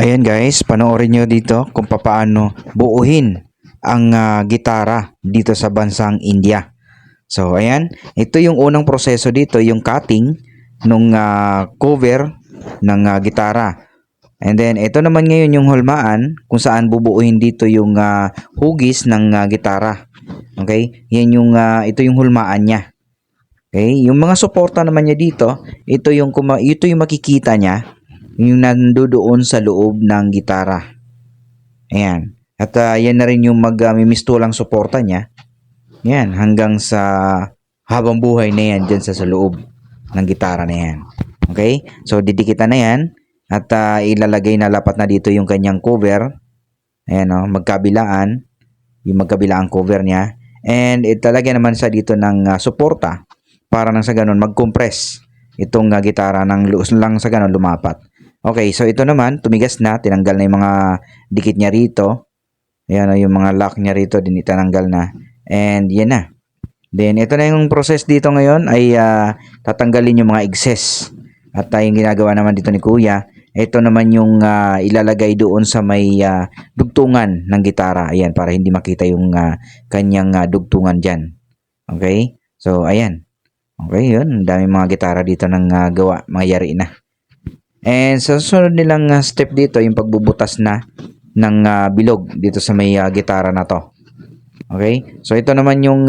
Ayan guys, panoorin nyo dito kung paano buuhin ang gitara dito sa bansang India. So ayan, ito yung unang proseso dito, yung cutting nung cover ng gitara. And then ito naman ngayon yung hulmaan kung saan bubuuhin dito yung hugis ng gitara. Okay? Yan yung ito yung hulmaan niya. Okay? Yung mga suporta naman niya dito, ito yung makikita niya yung nandoon sa loob ng gitara. Ayan. At yan na rin yung magmimistulang suporta niya. Yan, hanggang sa habang buhay na yan dyan sa loob ng gitara na yan. Okay? So, didikitan na yan. At ilalagay na lapat na dito yung kanyang cover. Ayan o, magkabilaan. Yung magkabilaan cover niya. And italagay naman sa dito ng suporta para nang sa ganun mag-compress itong gitara ng lang sa ganun lumapat. Okay, so ito naman, tumigas na, tinanggal na yung mga dikit niya rito. Ayan o, yung mga lock niya rito, din itinanggal na. And yan na. Then, ito na yung process dito ngayon ay tatanggalin yung mga excess. At yung ginagawa naman dito ni Kuya, ito naman yung ilalagay doon sa may dugtungan ng gitara. Ayan, para hindi makita yung kanyang dugtungan dyan. Okay? So, ayan. Okay, yun. Ang dami mga gitara dito ng gawa. Mga yari na. And sa susunod nilang step dito, yung pagbubutas na ng bilog dito sa may gitara na to. Okay? So, ito naman yung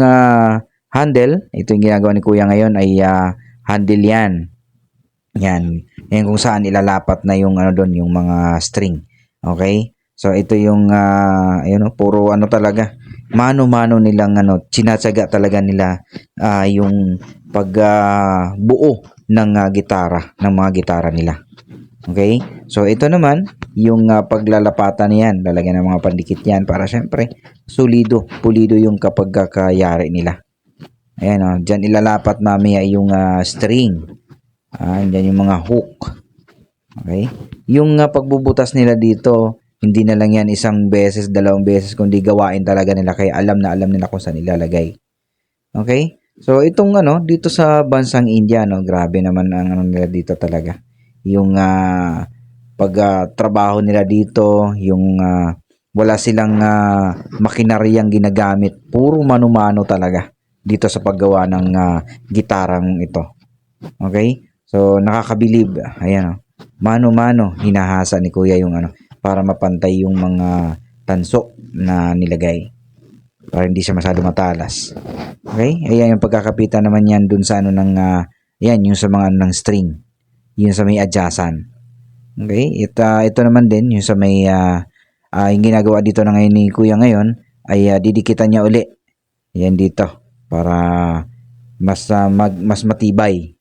handle. Ito yung ginagawa ni Kuya ngayon ay handle yan. Yan. Yan kung saan ilalapat na yung ano doon, yung mga string. Okay? So, ito yung ayun, puro ano talaga. Mano-mano nilang sinatsaga talaga nila yung pagbuo ng gitara, ng mga gitara nila. Okay? So, ito naman, yung paglalapatan niyan, lalagyan ng mga pandikit yan para syempre, solido, pulido yung kapag kakayari nila. Ayan o, dyan ilalapat mamaya yung string. Dyan yung mga hook. Okay? Yung pagbubutas nila dito, hindi na lang yan isang beses, dalawang beses, kundi gawain talaga nila, kaya alam na alam nila kung saan ilalagay. Okay? So, itong dito sa bansang India, grabe naman ang nila dito talaga. Yung pagtrabaho nila dito, yung wala silang makinaryang ginagamit, puro mano-mano talaga dito sa paggawa ng gitarang ito. Okay? So, nakakabilib. Ayan, mano-mano, hinahasa ni Kuya yung para mapantay yung mga tanso na nilagay. Para hindi siya masyado matalas. Okay? Ayan yung pagkakapitan naman yan dun sa yan, yung sa mga ng string. Yung sa may adjasan. Okay? Ito naman din, yung sa may yung ginagawa dito na ngayon ni Kuya ngayon, ay didikitan niya uli. Ayan dito. Para mas matibay.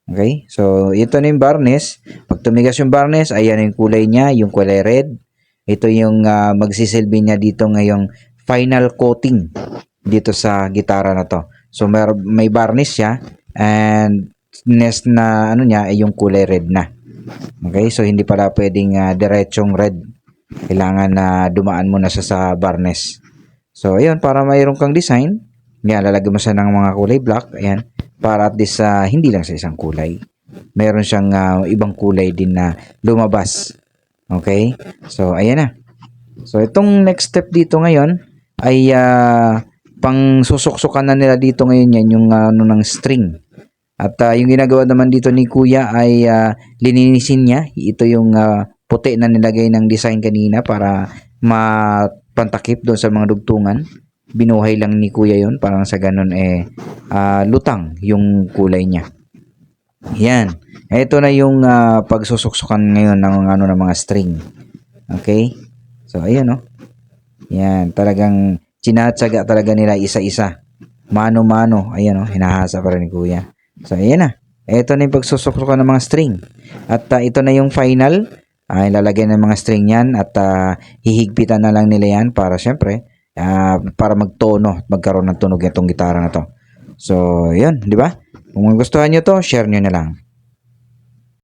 Okay? So, ito na yung varnish. Pag tumigas yung varnish, ayan yung kulay niya, yung kulay red. Ito yung magsisilbi niya dito ngayong final coating dito sa gitara na to. So, may varnish siya and next na niya ay yung kulay red na. Okay? So, hindi pala pwedeng diretsong red. Kailangan na dumaan mo na siya sa varnish. So, ayun, para mayroon kang design, yan, lalagyan mo siya ng mga kulay black. Ayan. Para at least hindi lang sa isang kulay. Meron siyang ibang kulay din na lumabas. Okay? So, ayan na. So, itong next step dito ngayon ay pang susuksukan na nila dito ngayon yan yung ng string. At yung ginagawa naman dito ni Kuya ay lininisin niya. Ito yung puti na nilagay ng design kanina para mapantakip doon sa mga dugtungan. Binuhay lang ni Kuya yon, parang sa ganun lutang yung kulay niya. Yan. Ito na yung pagsusuksukan ngayon ng mga string. Okay? So ayan Yan, talagang sinatsaga talaga nila isa-isa. Mano-mano, ayan hinahasa pa rin ni Kuya. So ayan na. Ito na yung pagsusuksukan ng mga string. At ito na yung final. Ilalagay ng mga string yan at hihigpitan na lang nila yan para syempre para magtono at magkaroon ng tunog itong gitara na to. So, yun, di ba? Kung gustuhan nyo to, share nyo na lang.